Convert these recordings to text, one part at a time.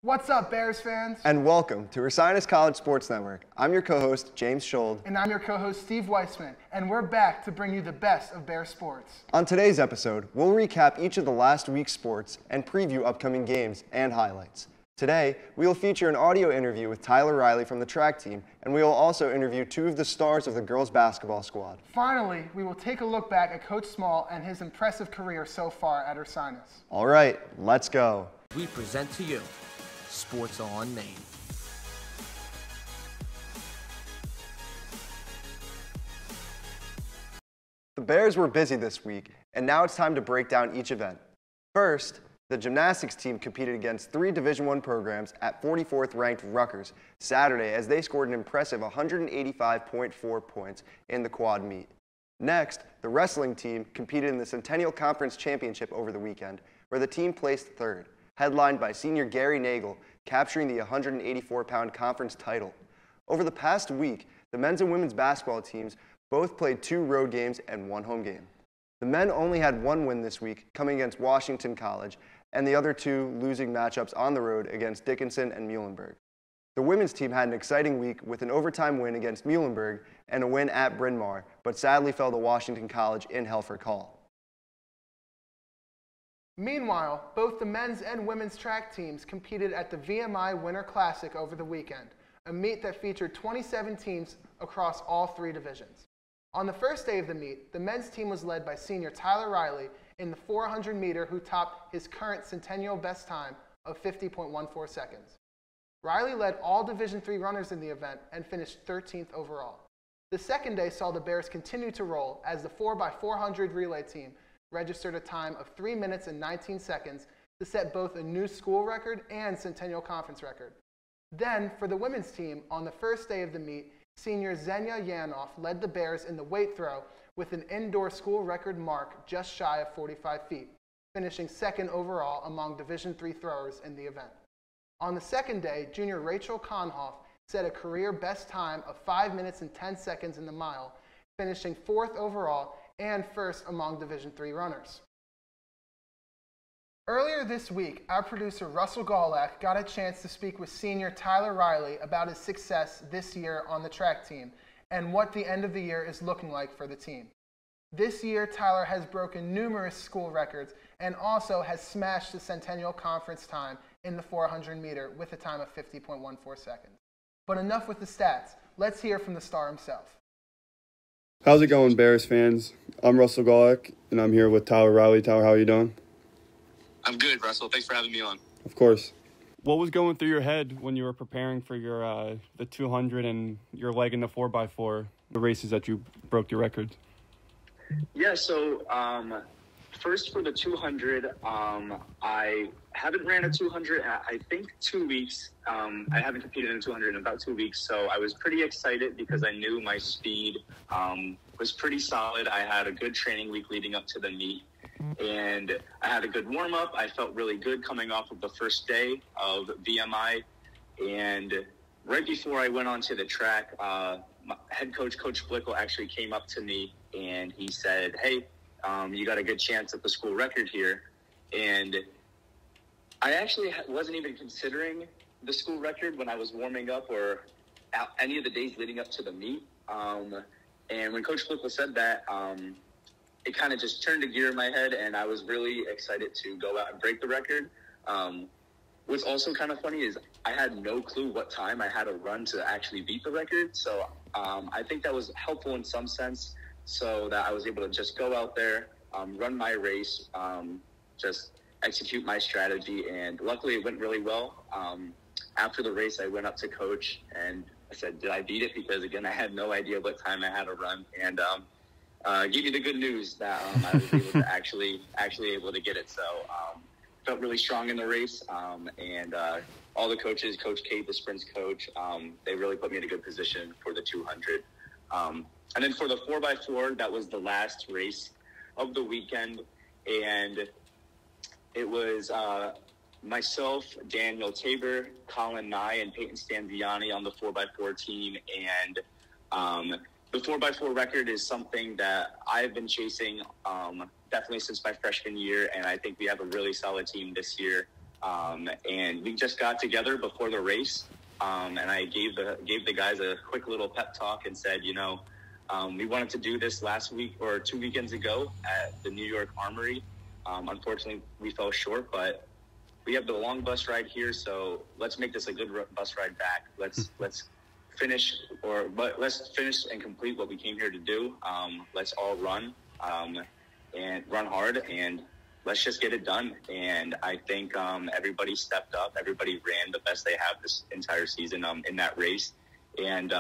What's up, Bears fans? And welcome to Ursinus College Sports Network. I'm your co-host, James Schold. And I'm your co-host, Steve Weissman. And we're back to bring you the best of Bears sports. On today's episode, we'll recap each of the last week's sports and preview upcoming games and highlights. Today, we will feature an audio interview with Tyler Reilly from the track team, and we will also interview two of the stars of the girls basketball squad. Finally, we will take a look back at Coach Small and his impressive career so far at Ursinus. All right, let's go. We present to you Sports on Main. The Bears were busy this week, and now it's time to break down each event. First, the gymnastics team competed against three Division I programs at 44th ranked Rutgers Saturday as they scored an impressive 185.4 points in the quad meet. Next, the wrestling team competed in the Centennial Conference Championship over the weekend, where the team placed third, headlined by senior Gary Nagel, capturing the 184-pound conference title. Over the past week, the men's and women's basketball teams both played 2 road games and 1 home game. The men only had 1 win this week, coming against Washington College, and the other 2 losing matchups on the road against Dickinson and Muhlenberg. The women's team had an exciting week with an overtime win against Muhlenberg and a win at Bryn Mawr, but sadly fell to Washington College in Helfrich Hall. Meanwhile, both the men's and women's track teams competed at the VMI Winter Classic over the weekend, a meet that featured 27 teams across all 3 divisions. On the first day of the meet, the men's team was led by senior Tyler Reilly in the 400-meter, who topped his current Centennial best time of 50.14 seconds. Reilly led all Division III runners in the event and finished 13th overall. The second day saw the Bears continue to roll as the 4x400 relay team registered a time of 3 minutes and 19 seconds to set both a new school record and Centennial Conference record. Then, for the women's team, on the first day of the meet, senior Xenia Yanoff led the Bears in the weight throw with an indoor school record mark just shy of 45 feet, finishing 2nd overall among Division III throwers in the event. On the second day, junior Rachel Konhoff set a career best time of 5 minutes and 10 seconds in the mile, finishing 4th overall and 1st among Division III runners. Earlier this week, our producer Russell Gawlak got a chance to speak with senior Tyler Reilly about his success this year on the track team and what the end of the year is looking like for the team. This year, Tyler has broken numerous school records and also has smashed the Centennial Conference time in the 400 meter with a time of 50.14 seconds. But enough with the stats. Let's hear from the star himself. How's it going, Bears fans? I'm Russell Gawlak, and I'm here with Tyler Reilly. Tyler, how are you doing? I'm good, Russell. Thanks for having me on. Of course. What was going through your head when you were preparing for your the 200 and your leg in the 4x4, the races that you broke your records? Yeah, so first for the 200, I haven't ran a 200 in, I think, 2 weeks. I haven't competed in a 200 in about 2 weeks, so I was pretty excited because I knew my speed was pretty solid. I had a good training week leading up to the meet, and I had a good warm-up. I felt really good coming off of the first day of VMI, and right before I went onto the track, my head coach, Coach Blickel, actually came up to me, and he said, hey, you got a good chance at the school record here. And I actually wasn't even considering the school record when I was warming up or any of the days leading up to the meet. And when Coach Blickel said that, it kind of just turned a gear in my head, and I was really excited to go out and break the record. What's also kind of funny is I had no clue what time I had to run to actually beat the record. So I think that was helpful in some sense, so that I was able to just go out there, run my race, just execute my strategy. And luckily it went really well. After the race, I went up to Coach and I said, did I beat it? Because again, I had no idea what time I had to run. And gave me the good news that I was able to actually able to get it. So felt really strong in the race. And all the coaches, Coach Kate, the sprints coach, they really put me in a good position for the 200. And then for the 4x4, that was the last race of the weekend. And it was myself, Daniel Tabor, Colin Nye, and Peyton Stanziani on the 4x4 team. And the 4x4 record is something that I've been chasing definitely since my freshman year. And I think we have a really solid team this year. And we just got together before the race, and I gave the guys a quick little pep talk and said, we wanted to do this last week or 2 weekends ago at the New York Armory. Unfortunately, we fell short, but we have the long bus ride here, so let's make this a good bus ride back. Let's finish and complete what we came here to do. Let's all run and run hard, and let's just get it done. And I think everybody stepped up. Everybody ran the best they have this entire season in that race. And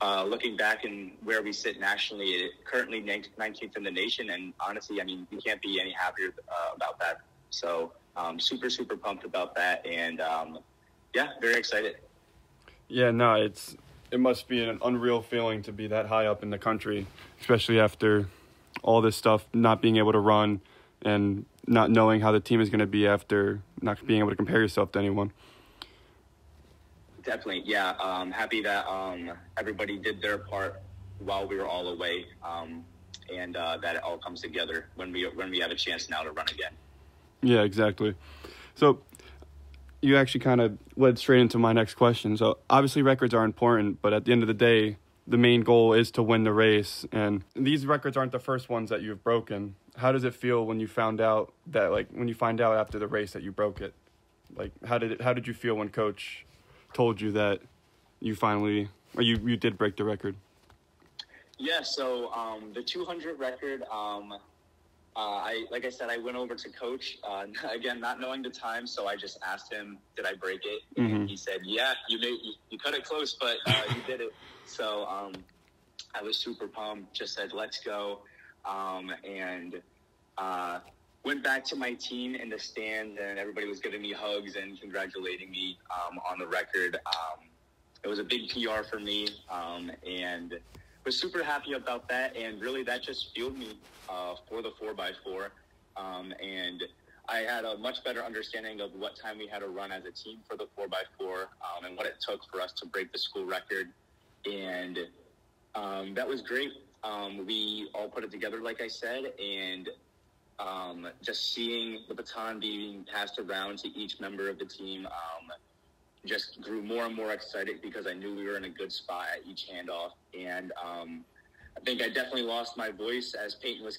looking back and where we sit nationally, currently 19th in the nation. And honestly, I mean, we can't be any happier about that. So super, super pumped about that. And yeah, very excited. Yeah, no, it must be an unreal feeling to be that high up in the country, especially after all this stuff, not being able to run and not knowing how the team is going to be after not being able to compare yourself to anyone. Definitely, yeah. Happy that everybody did their part while we were all away, and that it all comes together when we have a chance now to run again. Yeah, exactly. So you actually kind of led straight into my next question. So obviously records are important, but at the end of the day, the main goal is to win the race. And these records aren't the first ones that you've broken. How does it feel when you found out that, when you find out after the race that you broke it? How did you feel when Coach told you that you finally, or you did break the record? Yeah, so the 200 record, like I said, I went over to Coach, again, not knowing the time, so I just asked him, did I break it? And he said, yeah, you cut it close, but you did it. So I was super pumped, just said, let's go, and went back to my team in the stand, and everybody was giving me hugs and congratulating me on the record. It was a big PR for me, and was super happy about that, and really that just fueled me for the 4x4, and I had a much better understanding of what time we had to run as a team for the 4x4, and what it took for us to break the school record, and that was great. We all put it together, like I said, and just seeing the baton being passed around to each member of the team just grew more and more excited because I knew we were in a good spot at each handoff. And I think I definitely lost my voice as Peyton was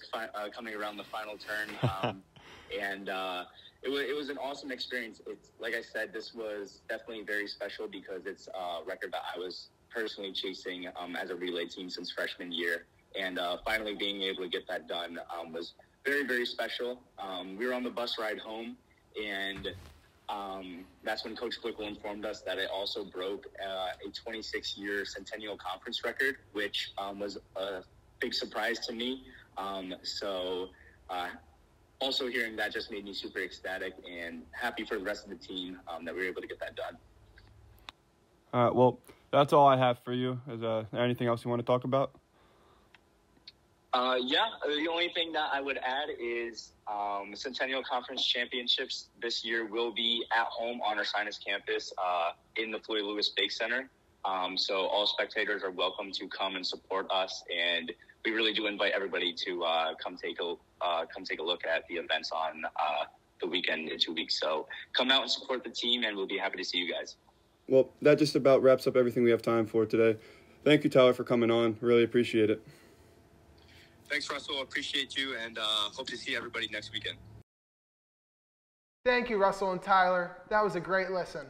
coming around the final turn. And it was an awesome experience. It's like I said, this was definitely very special because it's a record that I was personally chasing as a relay team since freshman year. And finally being able to get that done was very, very special. We were on the bus ride home, and that's when Coach Glickle informed us that it also broke a 26-year Centennial Conference record, which was a big surprise to me. So also hearing that just made me super ecstatic and happy for the rest of the team that we were able to get that done. All right, well, that's all I have for you. Is there anything else you want to talk about? Yeah, the only thing that I would add is Centennial Conference Championships this year will be at home on Ursinus campus in the Floyd Lewis Bake Center. So all spectators are welcome to come and support us, and we really do invite everybody to come take a look at the events on the weekend in 2 weeks. So come out and support the team, and we'll be happy to see you guys. Well, that just about wraps up everything we have time for today. Thank you, Tyler, for coming on. Really appreciate it. Thanks, Russell. Appreciate you, and hope to see everybody next weekend. Thank you, Russell and Tyler. That was a great listen.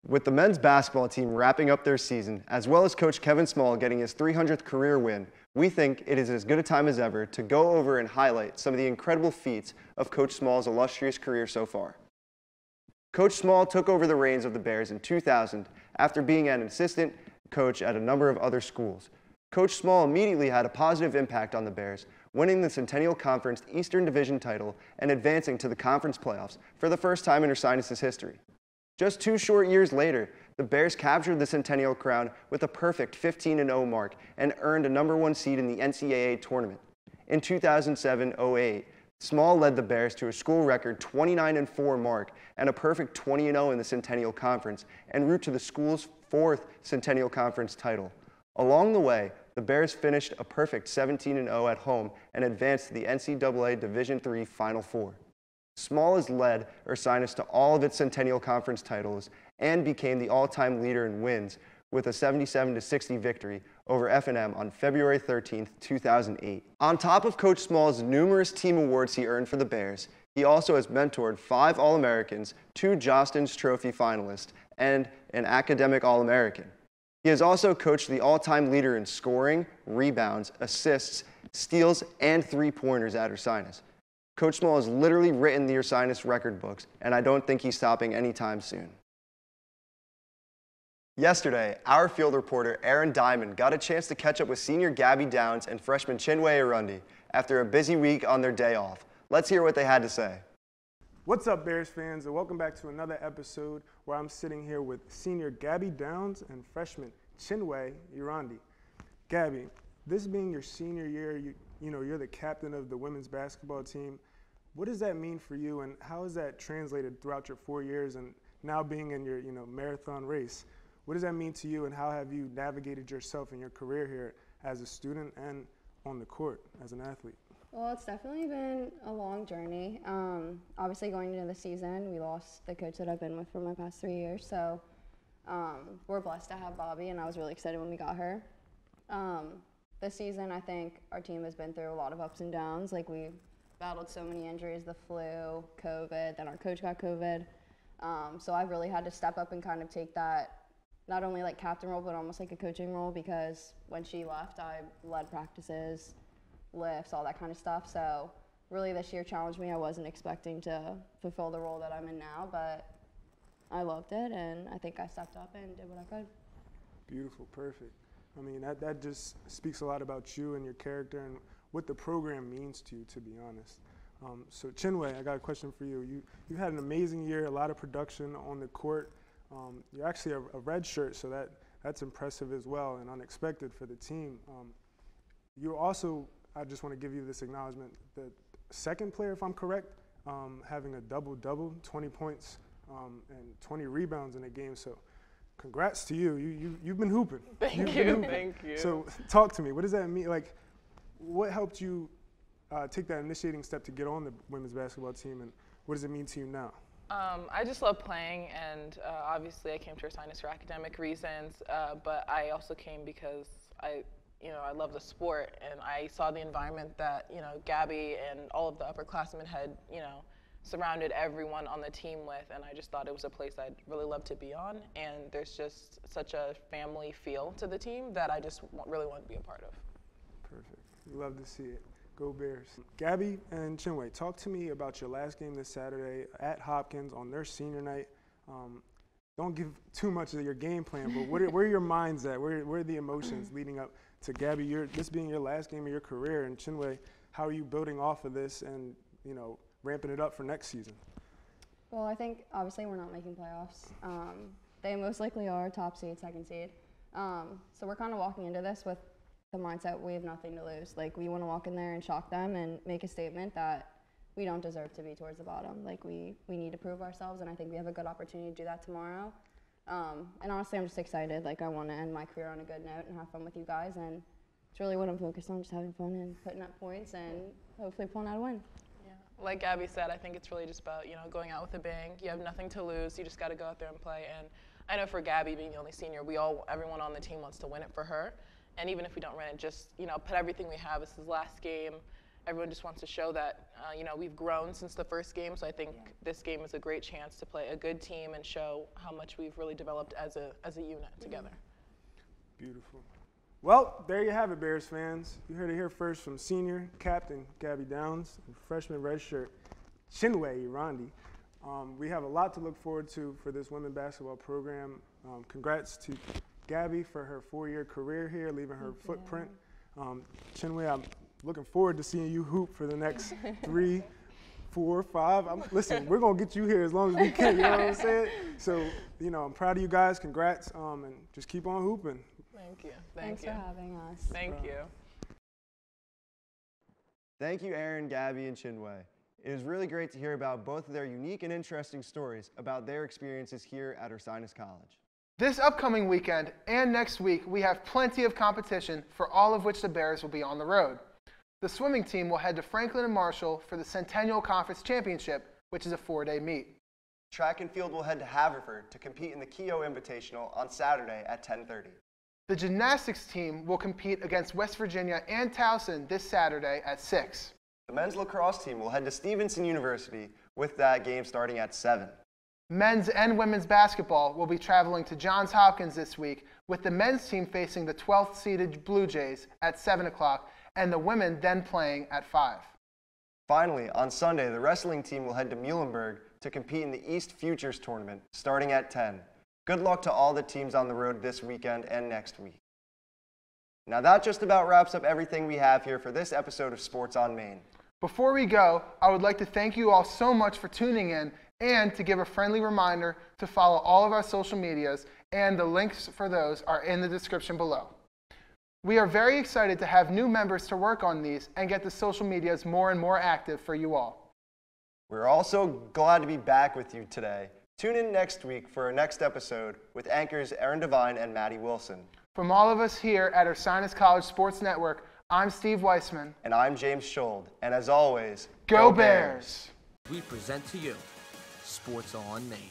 With the men's basketball team wrapping up their season, as well as Coach Kevin Small getting his 300th career win, we think it is as good a time as ever to go over and highlight some of the incredible feats of Coach Small's illustrious career so far. Coach Small took over the reins of the Bears in 2000 after being an assistant coach at a number of other schools. Coach Small immediately had a positive impact on the Bears, winning the Centennial Conference Eastern Division title and advancing to the conference playoffs for the first time in Ursinus' history. Just 2 short years later, the Bears captured the Centennial crown with a perfect 15-0 mark and earned a #1 seed in the NCAA tournament. In 2007-08, Small led the Bears to a school record 29-4 mark and a perfect 20-0 in the Centennial Conference en route to the school's 4th Centennial Conference title. Along the way, the Bears finished a perfect 17-0 at home and advanced to the NCAA Division III Final Four. Small has led Ursinus to all of its Centennial Conference titles and became the all-time leader in wins with a 77-60 victory over F&M on February 13, 2008. On top of Coach Small's numerous team awards he earned for the Bears, he also has mentored 5 All-Americans, 2 Jostens Trophy finalists, and an academic All-American. He has also coached the all-time leader in scoring, rebounds, assists, steals, and three-pointers at Ursinus. Coach Small has literally written the Ursinus record books, and I don't think he's stopping anytime soon. Yesterday, our field reporter Aaron Diamond got a chance to catch up with senior Gabby Downs and freshman Chinwe Irondi after a busy week on their day off. Let's hear what they had to say. What's up, Bears fans, and welcome back to another episode where I'm sitting here with senior Gabby Downs and freshman Chinwe Irondi. Gabby, this being your senior year, you're the captain of the women's basketball team. What does that mean for you, and how is that translated throughout your 4 years and now being in your marathon race? What does that mean to you, and how have you navigated yourself in your career here as a student and on the court as an athlete? Well, it's definitely been a long journey. Obviously, going into the season, we lost the coach that I've been with for my past 3 years. So we're blessed to have Bobby, and I was really excited when we got her. This season, I think our team has been through a lot of ups and downs. Like, we battled so many injuries, the flu, COVID, then our coach got COVID. So I've really had to step up and kind of take that, not only like captain role, but almost like a coaching role, because when she left, I led practices, lifts, all that kind of stuff. So really this year challenged me. I wasn't expecting to fulfill the role that I'm in now, but I loved it, and I think I stepped up and did what I could. Beautiful, perfect. I mean, that just speaks a lot about you and your character and what the program means to you, to be honest. So Chinwe, I got a question for you. You had an amazing year, a lot of production on the court. You're actually a red shirt, so that's impressive as well and unexpected for the team. You're also, I just want to give you this acknowledgement, the second player, if I'm correct, having a double-double, 20 points and 20 rebounds in a game. So congrats to you. You've been hooping. Thank you. So talk to me. What does that mean? Like, what helped you take that initiating step to get on the women's basketball team, and what does it mean to you now? I just love playing, and obviously I came to Ursinus for academic reasons, but I also came because I love the sport, and I saw the environment that, Gabby and all of the upperclassmen had, surrounded everyone on the team with, and I just thought it was a place I'd really love to be on, and there's just such a family feel to the team that I just really want to be a part of. Perfect. We love to see it. Go Bears. Gabby and Chinwe, talk to me about your last game this Saturday at Hopkins on their senior night. Don't give too much of your game plan, but where are your minds at? Where are the emotions leading up to Gabby, this being your last game of your career, and Chinwe, how are you building off of this and, ramping it up for next season? Well, I think obviously we're not making playoffs. They most likely are top seed, second seed. So we're kind of walking into this with the mindset we have nothing to lose. Like, we want to walk in there and shock them and make a statement that we don't deserve to be towards the bottom. Like, we need to prove ourselves, and I think we have a good opportunity to do that tomorrow. And honestly, I'm just excited. Like, I want to end my career on a good note and have fun with you guys, and it's really what I'm focused on, just having fun and putting up points and hopefully pulling out a win. Yeah, like Gabby said, I think it's really just about, going out with a bang. You have nothing to lose. You just got to go out there and play. And I know for Gabby, being the only senior, everyone on the team wants to win it for her. And even if we don't win it, just, put everything we have. This is the last game. Everyone just wants to show that, we've grown since the first game. So I think this game is a great chance to play a good team and show how much we've really developed as a unit together. Beautiful. Well, there you have it, Bears fans. You heard it here first from senior captain Gabby Downs and freshman redshirt Chinwe Irondi. We have a lot to look forward to for this women's basketball program. Congrats to Gabby for her 4-year career here, leaving her footprint. Chinwe, I'm looking forward to seeing you hoop for the next 3, 4, 5. Listen, we're going to get you here as long as we can, you know what I'm saying? So, I'm proud of you guys. Congrats, and just keep on hooping. Thank you. Thanks for having us. Thank you. Thank you, Aaron, Gabby, and Chinwe. It is really great to hear about both of their unique and interesting stories about their experiences here at Ursinus College. This upcoming weekend and next week, we have plenty of competition, for all of which the Bears will be on the road. The swimming team will head to Franklin and Marshall for the Centennial Conference Championship, which is a 4-day meet. Track and field will head to Haverford to compete in the Keogh Invitational on Saturday at 10:30. The gymnastics team will compete against West Virginia and Towson this Saturday at 6. The men's lacrosse team will head to Stevenson University with that game starting at 7. Men's and women's basketball will be traveling to Johns Hopkins this week, with the men's team facing the 12th seeded Blue Jays at 7 o'clock and the women then playing at 5. Finally, on Sunday, the wrestling team will head to Muhlenberg to compete in the East Futures Tournament starting at 10. Good luck to all the teams on the road this weekend and next week. Now that just about wraps up everything we have here for this episode of Sports on Main. Before we go, I would like to thank you all so much for tuning in and to give a friendly reminder to follow all of our social medias, and the links for those are in the description below. We are very excited to have new members to work on these and get the social medias more and more active for you all. We're also glad to be back with you today. Tune in next week for our next episode with anchors Aaron Devine and Maddie Wilson. From all of us here at Ursinus College Sports Network, I'm Steve Weissman. And I'm James Schold. And as always, Go Bears! We present to you Sports on Main.